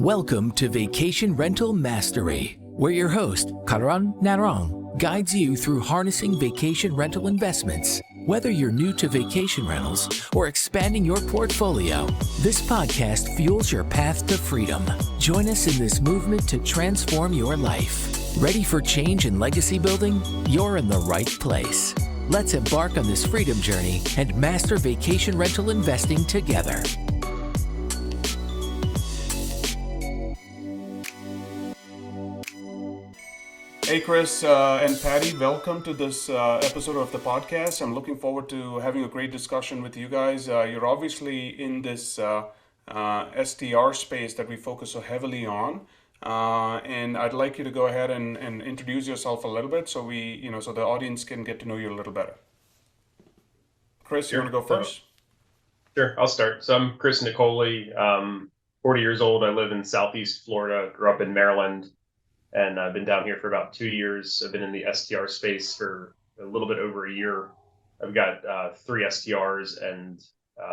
Welcome to Vacation Rental Mastery, where your host, Karan Narang, guides you through harnessing vacation rental investments. Whether you're new to vacation rentals or expanding your portfolio, this podcast fuels your path to freedom. Join us in this movement to transform your life. Ready for change and legacy building? You're in the right place. Let's embark on this freedom journey and master vacation rental investing together. Hey, Chris and Patty, welcome to this episode of the podcast. I'm looking forward to having a great discussion with you guys. You're obviously in this STR space that we focus so heavily on. And I'd like you to go ahead and introduce yourself a little bit so so the audience can get to know you a little better. Chris, you want to go first? Sure, I'll start. So I'm Chris Nicoli, 40 years old. I live in Southeast Florida, grew up in Maryland, and I've been down here for about 2 years. I've been in the STR space for a little bit over a year. I've got 3 STRs and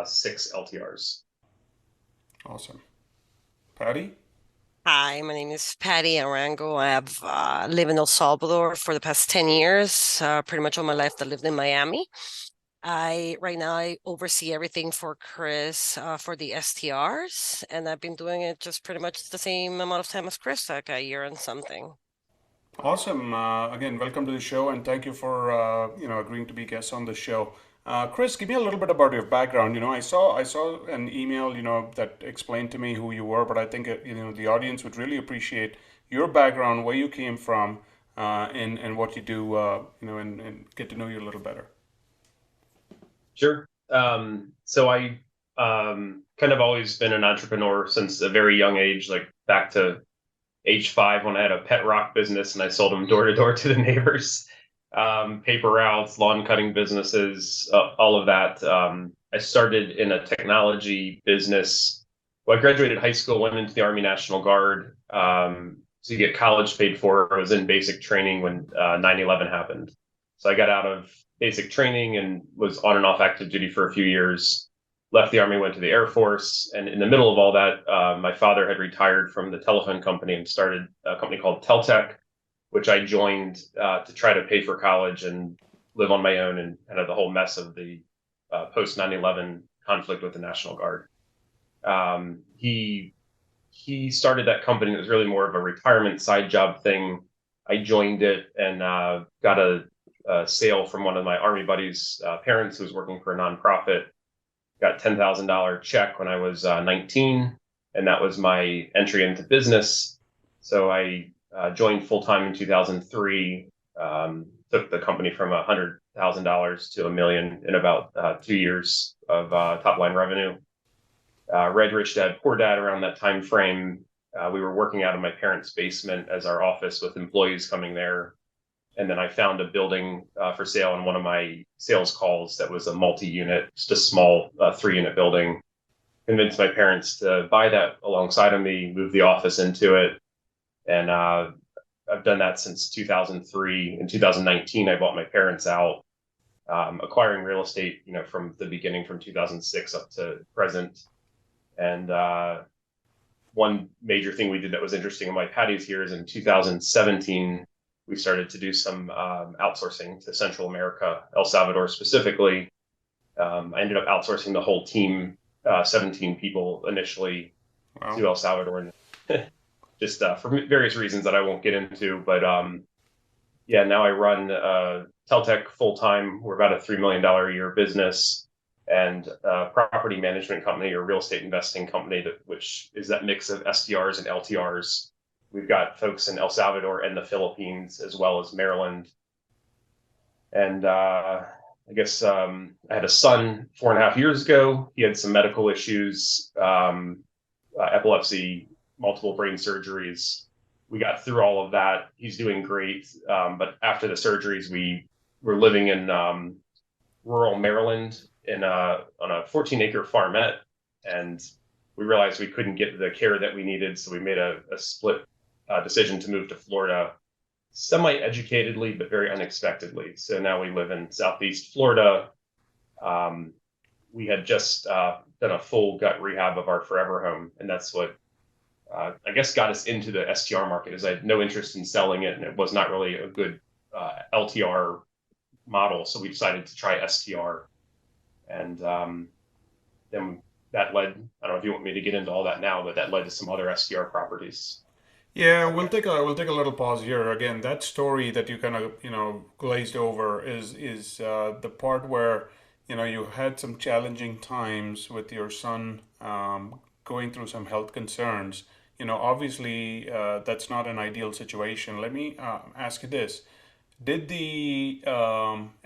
6 LTRs. Awesome. Patty? Hi, my name is Patty Arango. I have lived in El Salvador for the past 10 years. Pretty much all my life I lived in Miami. Right now I oversee everything for Chris for the STRs, and I've been doing it just pretty much the same amount of time as Chris, like a year and something. Awesome. Again, welcome to the show, and thank you for agreeing to be guests on the show. Chris, give me a little bit about your background. I saw an email, that explained to me who you were, but I think the audience would really appreciate your background, where you came from, and what you do, and get to know you a little better. Sure. So I kind of always been an entrepreneur since a very young age, like back to age 5 when I had a pet rock business and I sold them door to door to the neighbors. Paper routes, lawn cutting businesses, all of that. I started in a technology business. Well, I graduated high school, went into the Army National Guard to get college paid for. I was in basic training when 9/11 happened. So I got out of basic training and was on and off active duty for a few years. Left the Army, went to the Air Force. And in the middle of all that, my father had retired from the telephone company and started a company called Teltech, which I joined to try to pay for college and live on my own and kind of the whole mess of the post 9/11 conflict with the National Guard. He started that company. It was really more of a retirement side job thing. I joined it and got a sale from one of my Army buddies' parents who was working for a nonprofit. Got $10,000 check when I was 19, and that was my entry into business. So I joined full-time in 2003, took the company from $100,000 to $1 million in about 2 years of top-line revenue. Red Rich Dad Poor Dad around that time frame. We were working out of my parents' basement as our office with employees coming there. And then I found a building for sale on one of my sales calls that was a multi-unit, just a small 3-unit building. Convinced my parents to buy that alongside of me, move the office into it. And I've done that since 2003. In 2019, I bought my parents out, acquiring real estate, from the beginning, from 2006 up to present. And one major thing we did that was interesting in my Patty's here is in 2017, we started to do some outsourcing to Central America, El Salvador specifically. I ended up outsourcing the whole team, 17 people initially. Wow. To El Salvador, just for various reasons that I won't get into. But now I run Teltech full time. We're about a $3 million a year business and a property management company or real estate investing company, which is that mix of STRs and LTRs. We've got folks in El Salvador and the Philippines, as well as Maryland. And I guess I had a son 4.5 years ago. He had some medical issues, epilepsy, multiple brain surgeries. We got through all of that. He's doing great. But after the surgeries, we were living in rural Maryland on a 14-acre farmette. And we realized we couldn't get the care that we needed. So we made a split decision to move to Florida, semi-educatedly, but very unexpectedly. So now we live in Southeast Florida. We had just done a full gut rehab of our forever home, and that's what I guess got us into the STR market, as I had no interest in selling it, and it was not really a good LTR model. So we decided to try STR, and then that led. I don't know if you want me to get into all that now, but that led to some other STR properties. Yeah, we'll take a little pause here. Again, that story that you kind of glazed over is the part where you had some challenging times with your son going through some health concerns. Obviously that's not an ideal situation. Let me ask you this: did the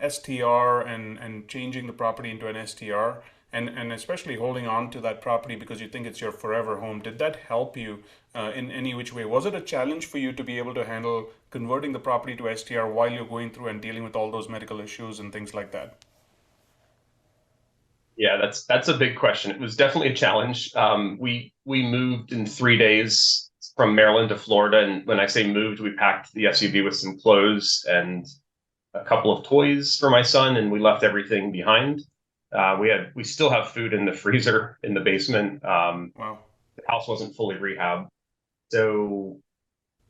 STR and changing the property into an STR and especially holding on to that property because you think it's your forever home, did that help you in any which way? Was it a challenge for you to be able to handle converting the property to STR while you're going through and dealing with all those medical issues and things like that? Yeah, that's a big question. It was definitely a challenge. We moved in 3 days from Maryland to Florida, and when I say moved, we packed the SUV with some clothes and a couple of toys for my son, and we left everything behind. We still have food in the freezer in the basement. Wow. The house wasn't fully rehabbed, so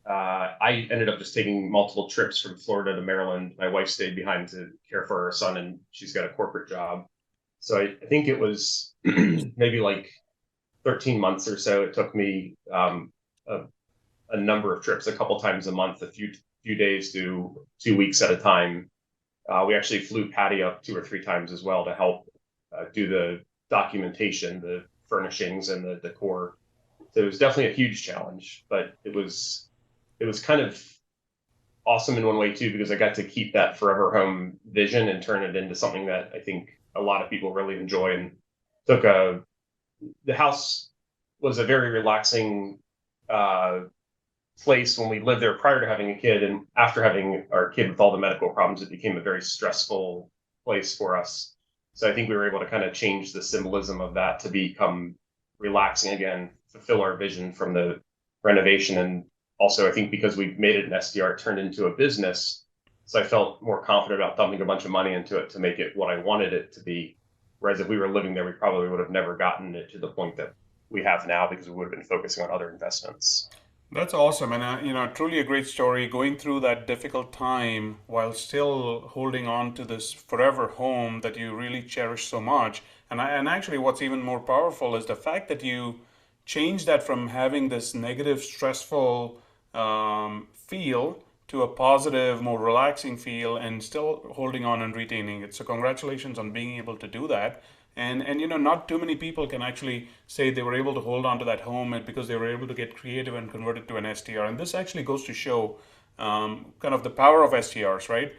I ended up just taking multiple trips from Florida to Maryland. My wife stayed behind to care for her son, and she's got a corporate job. So I think it was maybe like 13 months or so. It took me a number of trips, a couple times a month, a few days to 2 weeks at a time. We actually flew Patty up 2 or 3 times as well to help do the documentation, the furnishings, and the decor. So it was definitely a huge challenge, but it was kind of awesome in one way too, because I got to keep that forever home vision and turn it into something that I think a lot of people really enjoy. And took the house was a very relaxing place when we lived there prior to having a kid, and after having our kid with all the medical problems, it became a very stressful place for us. So I think we were able to kind of change the symbolism of that to become relaxing again, fulfill our vision from the renovation. And also, I think because we made it an SDR, it turned into a business. So I felt more confident about dumping a bunch of money into it to make it what I wanted it to be. Whereas if we were living there, we probably would have never gotten it to the point that we have now, because we would have been focusing on other investments. That's awesome, and truly a great story. Going through that difficult time while still holding on to this forever home that you really cherish so much. And actually, what's even more powerful is the fact that you change that from having this negative, stressful feel to a positive, more relaxing feel, and still holding on and retaining it. So congratulations on being able to do that. And not too many people can actually say they were able to hold on to that home because they were able to get creative and convert it to an STR. And this actually goes to show kind of the power of STRs, right?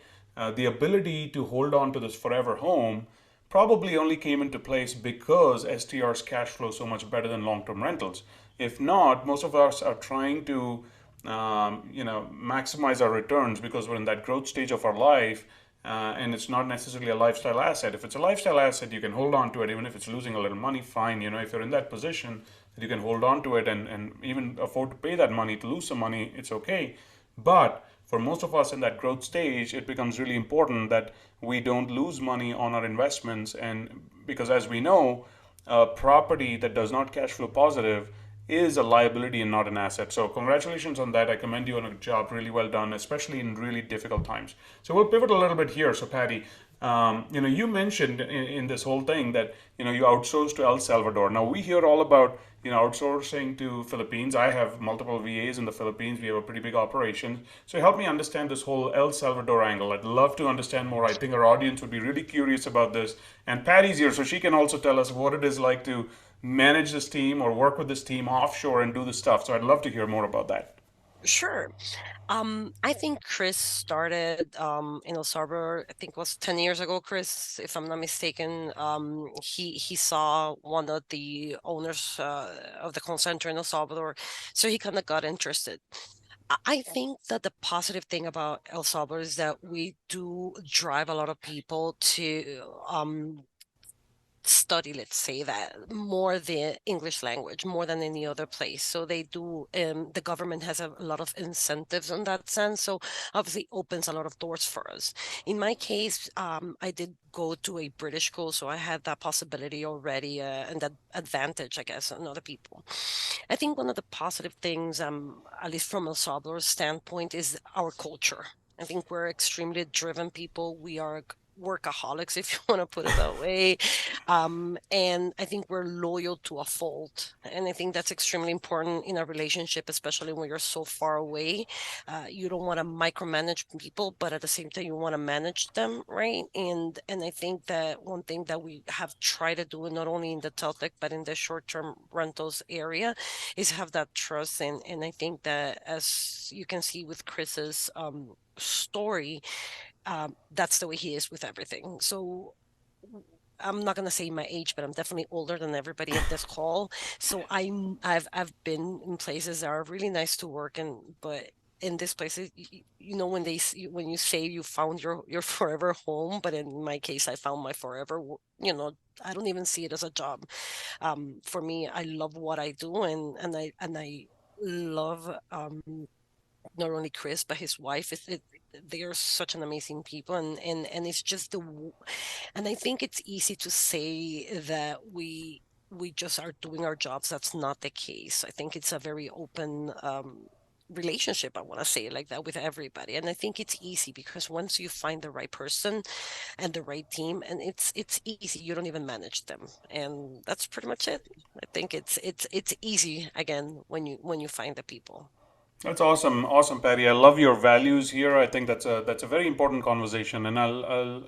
The ability to hold on to this forever home probably only came into place because STRs cash flow so much better than long-term rentals. If not, most of us are trying to maximize our returns because we're in that growth stage of our life, and it's not necessarily a lifestyle asset. If it's a lifestyle asset, you can hold on to it, even if it's losing a little money, fine. If you're in that position that you can hold on to it and even afford to pay that money, to lose some money, it's okay. But for most of us in that growth stage, it becomes really important that we don't lose money on our investments. And because as we know, a property that does not cash flow positive is a liability and not an asset. So congratulations on that. I commend you on a job really well done, especially in really difficult times. So we'll pivot a little bit here. So Patty, you mentioned in this whole thing that you outsource to El Salvador. Now we hear all about outsourcing to Philippines. I have multiple VAs in the Philippines. We have a pretty big operation. So help me understand this whole El Salvador angle. I'd love to understand more. I think our audience would be really curious about this. And Patty's here, so she can also tell us what it is like to manage this team or work with this team offshore and do the stuff. So I'd love to hear more about that. Sure. I think Chris started in El Salvador, I think it was 10 years ago, Chris, if I'm not mistaken. He saw one of the owners of the call center in El Salvador, so he kind of got interested. I think that the positive thing about El Salvador is that we do drive a lot of people to study, let's say that, more the English language more than any other place. So they do, the government has a lot of incentives in that sense. So obviously opens a lot of doors for us. In my case, I did go to a British school, so I had that possibility already, and that advantage, I guess, on other people. I think one of the positive things, at least from El Salvador's standpoint, is our culture. I think we're extremely driven people. We are workaholics, if you want to put it that way. And I think we're loyal to a fault. And I think that's extremely important in a relationship, especially when you're so far away. You don't want to micromanage people, but at the same time, you want to manage them, right? And I think that one thing that we have tried to do, not only in the Teltec, but in the short-term rentals area, is have that trust. And I think that, as you can see with Chris's story, that's the way he is with everything. So I'm not gonna say my age, but I'm definitely older than everybody at this call. So I've been in places that are really nice to work in, but in this place, you know, when when you say you found your forever home, but in my case, I found my forever. You know, I don't even see it as a job. For me, I love what I do, and I love not only Chris but his wife. They are such an amazing people, and it's just and I think it's easy to say that we just are doing our jobs. That's not the case. I think it's a very open relationship. I want to say it like that with everybody, and I think it's easy because once you find the right person and the right team, and it's easy. You don't even manage them, and that's pretty much it. I think it's easy again when you find the people. That's awesome, awesome, Patty. I love your values here. I think that's a very important conversation, and I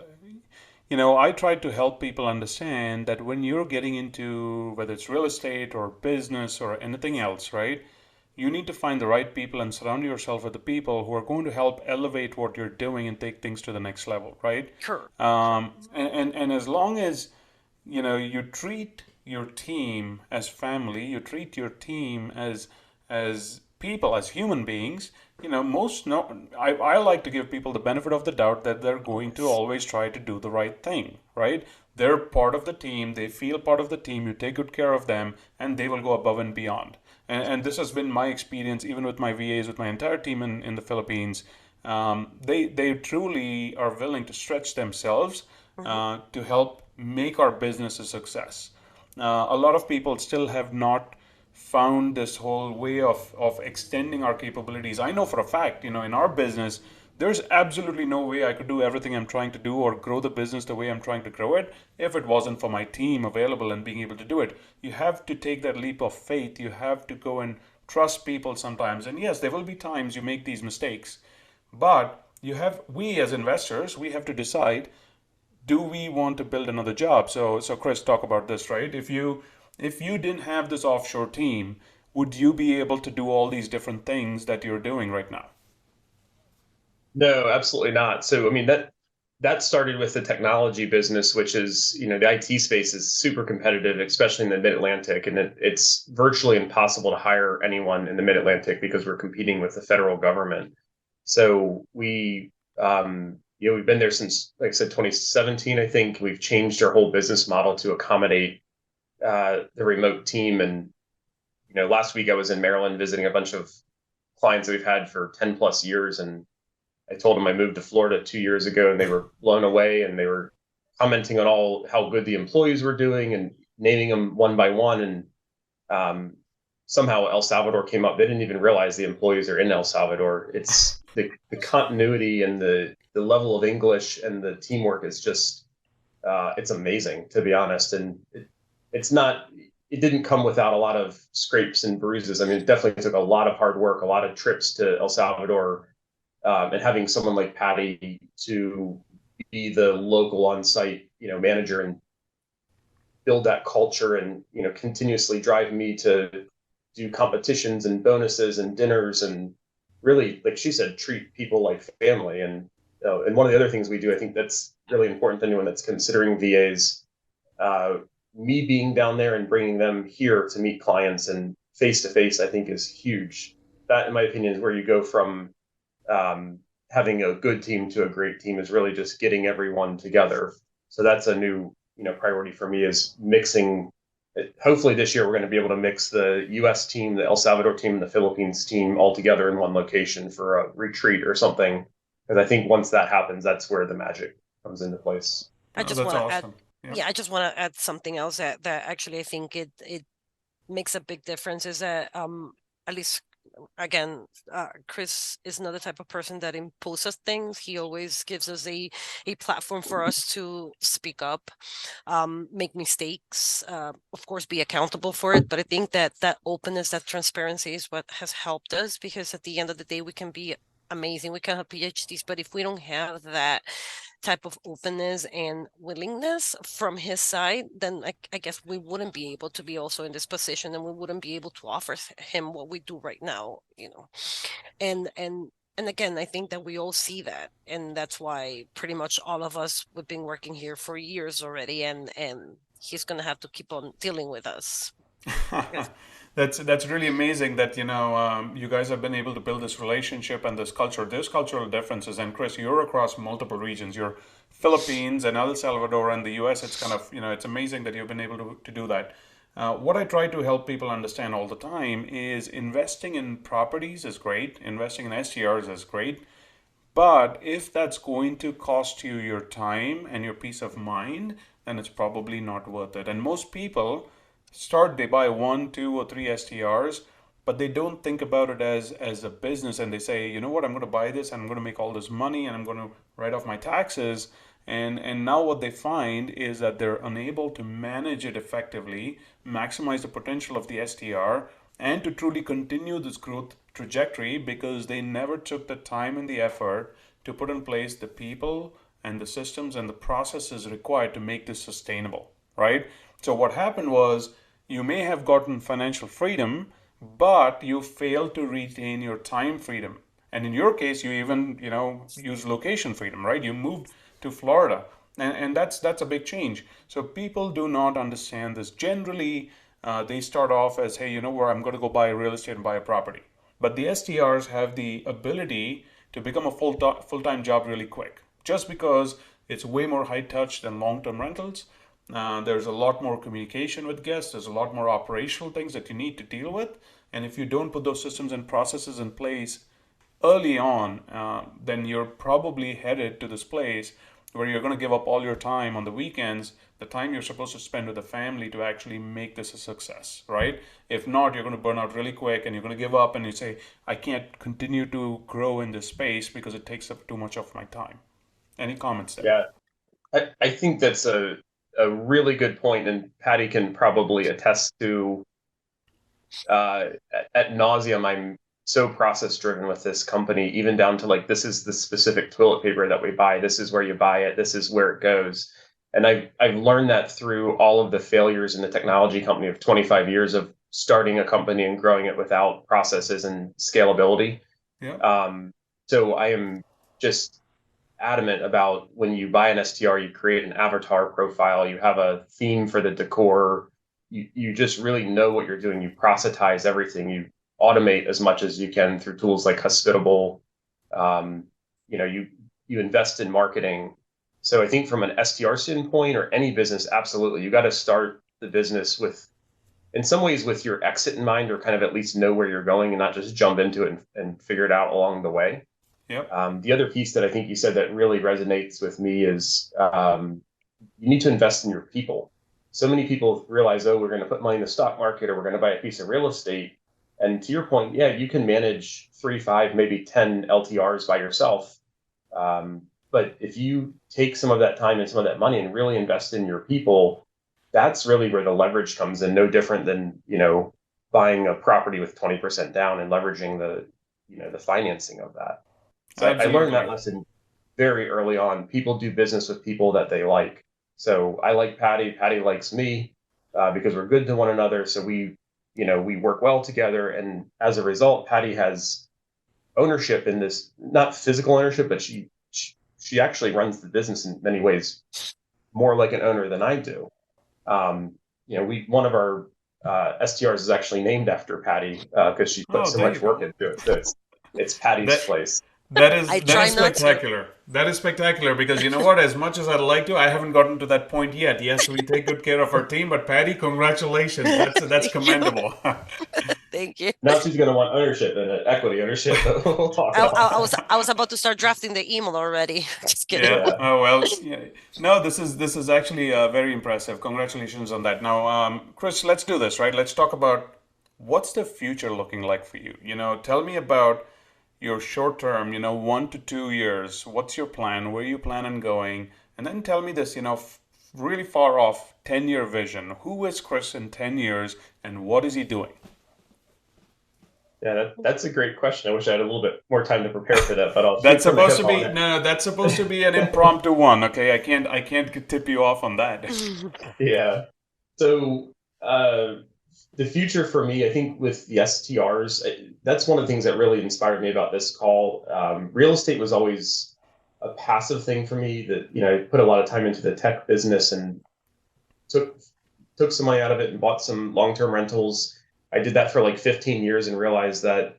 try to help people understand that when you're getting into whether it's real estate or business or anything else, right? You need to find the right people and surround yourself with the people who are going to help elevate what you're doing and take things to the next level, right? Sure. And as long as you treat your team as family, you treat your team as people, as human beings. Most no, I like to give people the benefit of the doubt that they're going to Yes. always try to do the right thing, right? They're part of the team, they feel part of the team, you take good care of them, and they will go above and beyond. And this has been my experience even with my VAs, with my entire team in the Philippines. They truly are willing to stretch themselves Hmm. to help make our business a success. A lot of people still have not found this whole way of extending our capabilities. I know for a fact, in our business, there's absolutely no way I could do everything I'm trying to do or grow the business the way I'm trying to grow it if it wasn't for my team available and being able to do it. You have to take that leap of faith. You have to go and trust people sometimes. And yes, there will be times you make these mistakes, but we as investors, we have to decide, do we want to build another job? So Chris, talk about this, right? If you didn't have this offshore team, would you be able to do all these different things that you're doing right now? No, absolutely not. So, I mean, that started with the technology business, which is, the IT space is super competitive, especially in the Mid-Atlantic, and it's virtually impossible to hire anyone in the Mid-Atlantic because we're competing with the federal government. So we've been there since, like I said, 2017. I think we've changed our whole business model to accommodate the remote team. And last week I was in Maryland visiting a bunch of clients that we've had for 10 plus years, and I told them I moved to Florida 2 years ago, and they were blown away, and they were commenting on all how good the employees were doing and naming them one by one. And somehow El Salvador came up. They didn't even realize the employees are in El Salvador. It's the continuity and the level of English and the teamwork is just it's amazing, to be honest. And it's not. It didn't come without a lot of scrapes and bruises. I mean, it definitely took a lot of hard work, a lot of trips to El Salvador, and having someone like Patty to be the local on-site, manager and build that culture, and continuously drive me to do competitions and bonuses and dinners, and really, like she said, treat people like family. And one of the other things we do, I think that's really important to anyone that's considering VAs. Me being down there and bringing them here to meet clients and face to face, I think is huge. That, in my opinion, is where you go from having a good team to a great team, is really just getting everyone together. So that's a new priority for me is mixing. Hopefully this year we're going to be able to mix the U.S. team, the El Salvador team, and the Philippines team all together in one location for a retreat or something. Because I think once that happens, that's where the magic comes into place. I Oh, just that's want to add, awesome. I just want to add something else that actually I think it makes a big difference is that at least again, Chris is not the type of person that imposes things. He always gives us a platform for us to speak up, make mistakes, of course, be accountable for it. But I think that openness, that transparency is what has helped us, because at the end of the day, we can be amazing. We can have PhDs, but if we don't have that type of openness and willingness from his side, then I guess we wouldn't be able to be also in this position, and we wouldn't be able to offer him what we do right now, and again, I think that we all see that, and that's why pretty much all of us, we've been working here for years already, and he's gonna have to keep on dealing with us. Yes. That's really amazing that you guys have been able to build this relationship and this culture. There's cultural differences, and Chris, you're across multiple regions. You're Philippines and El Salvador and the U.S. It's kind of it's amazing that you've been able to do that. What I try to help people understand all the time is investing in properties is great, investing in STRs is great, but if that's going to cost you your time and your peace of mind, then it's probably not worth it. And most people they buy one, two, or three STRs, but they don't think about it as a business, and they say, you know what, I'm going to buy this and I'm going to make all this money and I'm going to write off my taxes. And now what they find is that they're unable to manage it effectively, maximize the potential of the STR, and to truly continue this growth trajectory because they never took the time and the effort to put in place the people and the systems and the processes required to make this sustainable, right? So what happened was you may have gotten financial freedom, but you failed to retain your time freedom. And in your case, you even, use location freedom, right? You moved to Florida. And that's a big change. So people do not understand this. Generally, they start off as, hey, you know where, I'm going to go buy real estate and buy a property. But the STRs have the ability to become a full-time job really quick, just because it's way more high touch than long-term rentals. There's a lot more communication with guests. There's a lot more operational things that you need to deal with. And if you don't put those systems and processes in place early on, then you're probably headed to this place where you're going to give up all your time on the weekends, the time you're supposed to spend with the family to actually make this a success, right? If not, you're going to burn out really quick and you're going to give up and you say, I can't continue to grow in this space because it takes up too much of my time. Any comments there? Yeah, I think that's a really good point, and Patty can probably attest to at nauseum. I'm so process driven with this company, even down to like, this is the specific toilet paper that we buy. This is where you buy it. This is where it goes. And I've learned that through all of the failures in the technology company of 25 years of starting a company and growing it without processes and scalability. Yeah. So I am just adamant about, when you buy an STR, you create an avatar profile, you have a theme for the decor, you just really know what you're doing. You processize everything. You automate as much as you can through tools like Hospitable. You invest in marketing. So I think from an STR standpoint, or any business, absolutely, you got to start the business with, in some ways, with your exit in mind, or kind of at least know where you're going and not just jump into it and figure it out along the way. Yep. The other piece that I think you said that really resonates with me is you need to invest in your people. So many people realize, oh, we're going to put money in the stock market, or we're going to buy a piece of real estate. And to your point, yeah, you can manage 3, 5, maybe 10 LTRs by yourself. But if you take some of that time and some of that money and really invest in your people, that's really where the leverage comes in. No different than, buying a property with 20% down and leveraging the financing of that. So I learned that lesson very early on. People do business with people that they like. So I like Patty. Patty likes me because we're good to one another. So we work well together. And as a result, Patty has ownership in this, not physical ownership, but she actually runs the business in many ways more like an owner than I do. One of our STRs is actually named after Patty because she put so much work into it. So it's Patty's place. That I is try not to. spectacular. That is spectacular because you know what? As much as I'd like to, I haven't gotten to that point yet. Yes, we take good care of our team, but Patty, congratulations. That's Thank you. commendable. Thank you. Now she's going to want ownership and equity ownership, but we'll talk I, about I, I that. was I was about to start drafting the email already. Just kidding. Yeah. Yeah. Oh well. Yeah. No, this is actually very impressive. Congratulations on that. Now, Chris, let's do this, right? Let's talk about what's the future looking like for you. Tell me about your short term. 1 to 2 years. What's your plan? Where you plan on going? And then tell me this. Really far off 10-year vision. Who is Chris in 10 years, and what is he doing? Yeah, that's a great question. I wish I had a little bit more time to prepare for that, but I'll shoot That's from the supposed hip to on be it. no, that's supposed to be an impromptu one. Okay, I can't tip you off on that. Yeah. So the future for me, I think with the STRs, that's one of the things that really inspired me about this call. Real estate was always a passive thing for me that, I put a lot of time into the tech business and took took some money out of it and bought some long-term rentals. I did that for like 15 years and realized that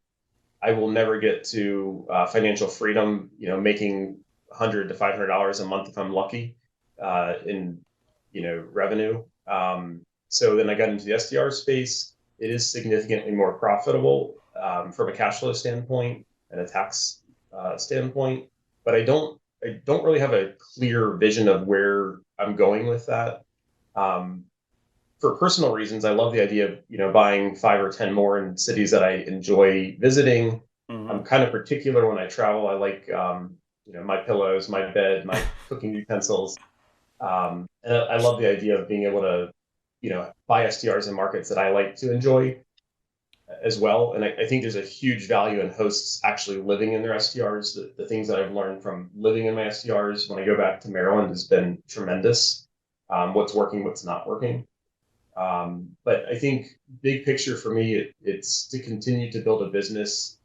I will never get to financial freedom, making $100 to $500 a month if I'm lucky in revenue. So then I got into the SDR space. It is significantly more profitable from a cash flow standpoint and a tax standpoint, but I don't really have a clear vision of where I'm going with that. Um, for personal reasons, I love the idea of buying 5 or 10 more in cities that I enjoy visiting. I'm Hmm. kind of particular when I travel. I like my pillows, my bed, my cooking utensils, and I love the idea of being able to buy STRs in markets that I like to enjoy as well. And I think there's a huge value in hosts actually living in their STRs. The things that I've learned from living in my STRs when I go back to Maryland has been tremendous. What's working, what's not working. But I think big picture for me, it's to continue to build a business,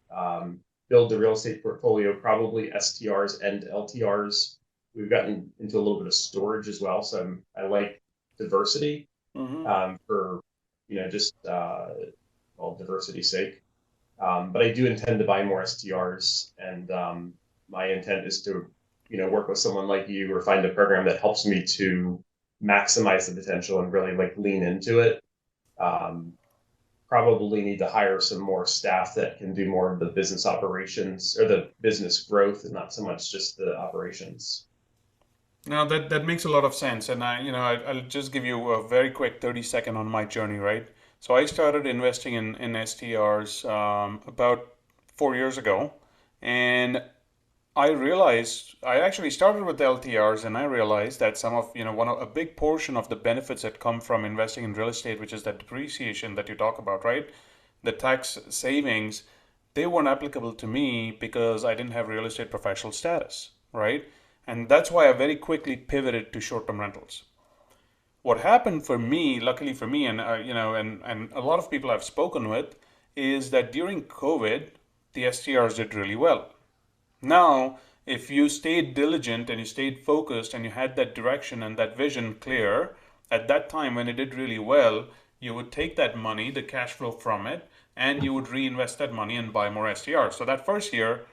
build the real estate portfolio, probably STRs and LTRs. We've gotten into a little bit of storage as well. So I like diversity Hmm. for, just well, diversity's sake. But I do intend to buy more STRs, and my intent is to, work with someone like you or find a program that helps me to maximize the potential and really like lean into it. Um, Probably need to hire some more staff that can do more of the business operations or the business growth and not so much just the operations. Now that makes a lot of sense, and I'll just give you a very quick 30-second on my journey, right? So I started investing in STRs about 4 years ago, and I realized I actually started with LTRs, and I realized that some of a big portion of the benefits that come from investing in real estate, which is that depreciation that you talk about, right? The tax savings, they weren't applicable to me because I didn't have real estate professional status, right? And that's why I very quickly pivoted to short-term rentals. What happened for me, luckily for me, and and a lot of people I've spoken with, is that during COVID, the STRs did really well. Now, if you stayed diligent and you stayed focused and you had that direction and that vision clear, at that time when it did really well, you would take that money, the cash flow from it, and you would reinvest that money and buy more STRs. So that first year,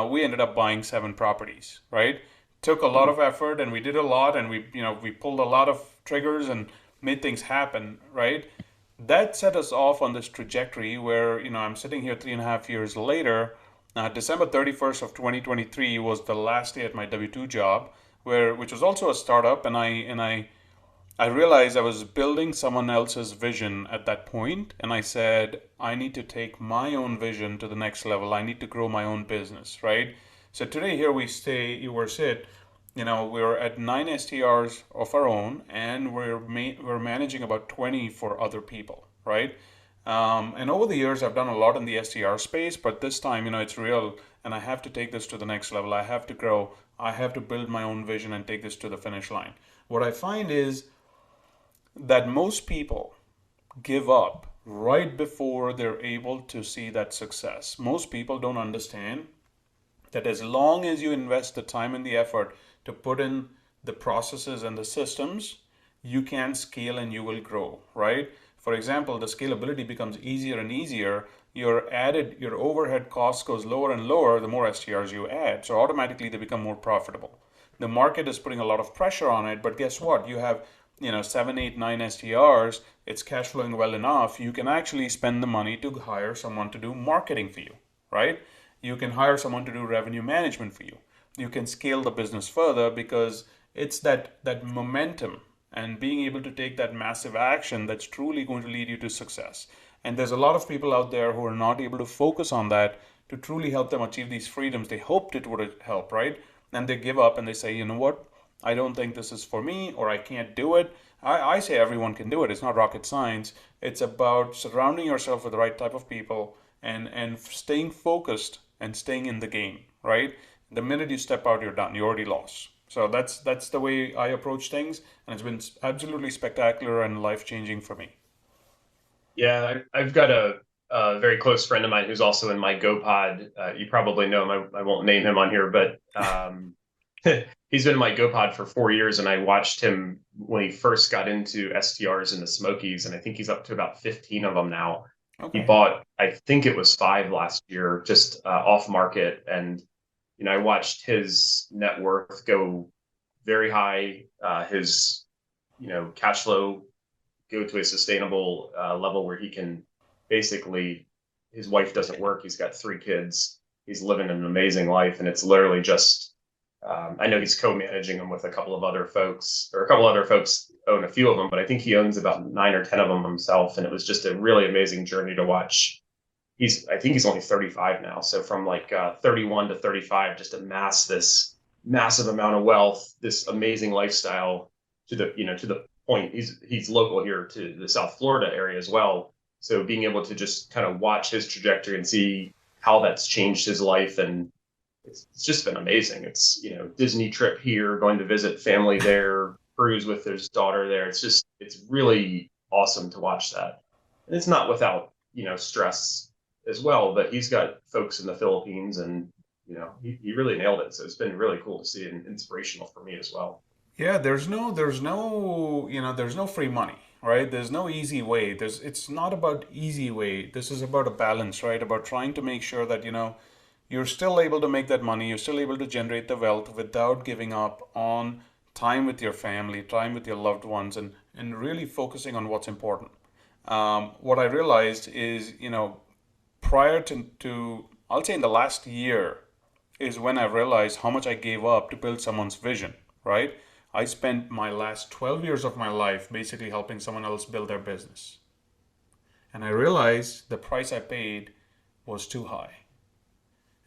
we ended up buying 7 properties, right? Took a lot of effort and we did a lot and we pulled a lot of triggers and made things happen, right? That set us off on this trajectory where I'm sitting here 3.5 years later. December 31st of 2023 was the last day at my W-2 job, which was also a startup, and I realized I was building someone else's vision at that point, and I said I need to take my own vision to the next level. I need to grow my own business, right? So today here we're we're at 9 STRs of our own, and we're managing about 20 for other people, right? And over the years, I've done a lot in the STR space, but this time, it's real, and I have to take this to the next level. I have to grow. I have to build my own vision and take this to the finish line. What I find is that most people give up right before they're able to see that success. Most people don't understand that as long as you invest the time and the effort to put in the processes and the systems, you can scale and you will grow, right? For example, the scalability becomes easier and easier, your overhead cost goes lower and lower the more STRs you add. So automatically they become more profitable. The market is putting a lot of pressure on it, but guess what? You have 7, 8, 9 STRs. It's cash flowing well enough. You can actually spend the money to hire someone to do marketing for you, right? You can hire someone to do revenue management for you. You can scale the business further because it's that momentum and being able to take that massive action that's truly going to lead you to success. And there's a lot of people out there who are not able to focus on that to truly help them achieve these freedoms. They hoped it would help, right? And they give up and they say, you know what? I don't think this is for me, or I can't do it. I say everyone can do it. It's not rocket science. It's about surrounding yourself with the right type of people and staying focused and staying in the game, right? The minute you step out, you're done. You already lost. So that's the way I approach things, and it's been absolutely spectacular and life-changing for me. Yeah, I've got a very close friend of mine who's also in my GoPod. You probably know him. I won't name him on here, but he's been in my GoPod for 4 years, and I watched him when he first got into STRs in the Smokies, and I think he's up to about 15 of them now. Okay. He bought, I think it was 5 last year, just off market, and I watched his net worth go very high, his cash flow go to a sustainable level where he can basically, his wife doesn't work, he's got 3 kids, he's living an amazing life, and it's literally just I know he's co-managing them with a couple of other folks, or a couple other folks own a few of them, but I think he owns about 9 or 10 of them himself, and it was just a really amazing journey to watch. I think he's only 35 now, so from like 31 to 35, just amass this massive amount of wealth, this amazing lifestyle to the point he's local here to the South Florida area as well. So being able to just kind of watch his trajectory and see how that's changed his life, and it's just been amazing. It's Disney trip here, going to visit family there, cruise with his daughter there. It's really awesome to watch that, and it's not without stress as well. But he's got folks in the Philippines, and he really nailed it. So it's been really cool to see and inspirational for me as well. Yeah, there's no free money, right? There's no easy way. It's not about easy way. This is about a balance, right? About trying to make sure that you're still able to make that money, you're still able to generate the wealth without giving up on time with your family, time with your loved ones, and really focusing on what's important. What I realized is, prior to, I'll say in the last year, is when I realized how much I gave up to build someone's vision, right? I spent my last 12 years of my life basically helping someone else build their business. And I realized the price I paid was too high.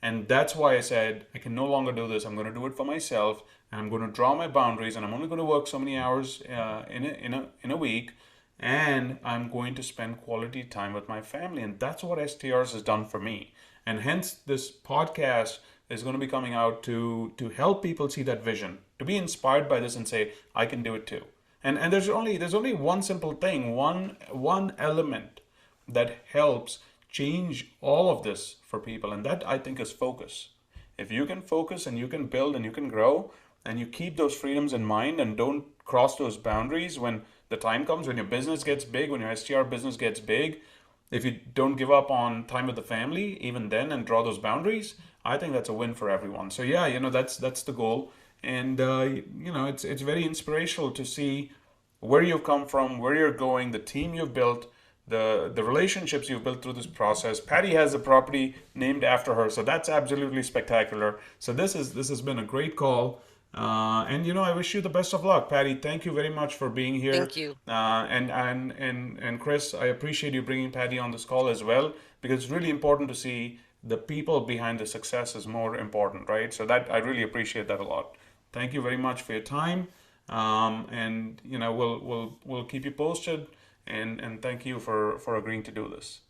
And that's why I said, I can no longer do this. I'm going to do it for myself, and I'm going to draw my boundaries, and I'm only going to work so many hours in a week, and I'm going to spend quality time with my family. And that's what STRs has done for me. And hence this podcast is going to be coming out to help people see that vision, to be inspired by this and say, I can do it too. And there's only one simple thing, one element that helps change all of this for people, and that I think is focus. If you can focus and you can build and you can grow and you keep those freedoms in mind and don't cross those boundaries when the time comes, when your business gets big, when your STR business gets big, if you don't give up on time with the family even then and draw those boundaries, I think that's a win for everyone. So yeah, that's the goal, and it's very inspirational to see where you've come from, where you're going, the team you've built, the relationships you've built through this process. Patty has a property named after her, so that's absolutely spectacular. So this has been a great call, and I wish you the best of luck, Patty. Thank you very much for being here. Thank you. And Chris, I appreciate you bringing Patty on this call as well, because it's really important to see the people behind the success is more important, right? So that I really appreciate that a lot. Thank you very much for your time, and we'll keep you posted. And thank you for agreeing to do this.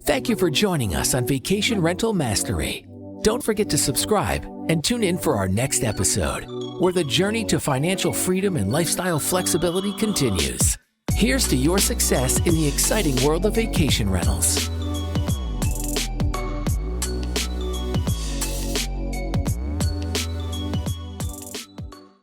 Thank you for joining us on Vacation Rental Mastery. Don't forget to subscribe and tune in for our next episode, where the journey to financial freedom and lifestyle flexibility continues. Here's to your success in the exciting world of vacation rentals.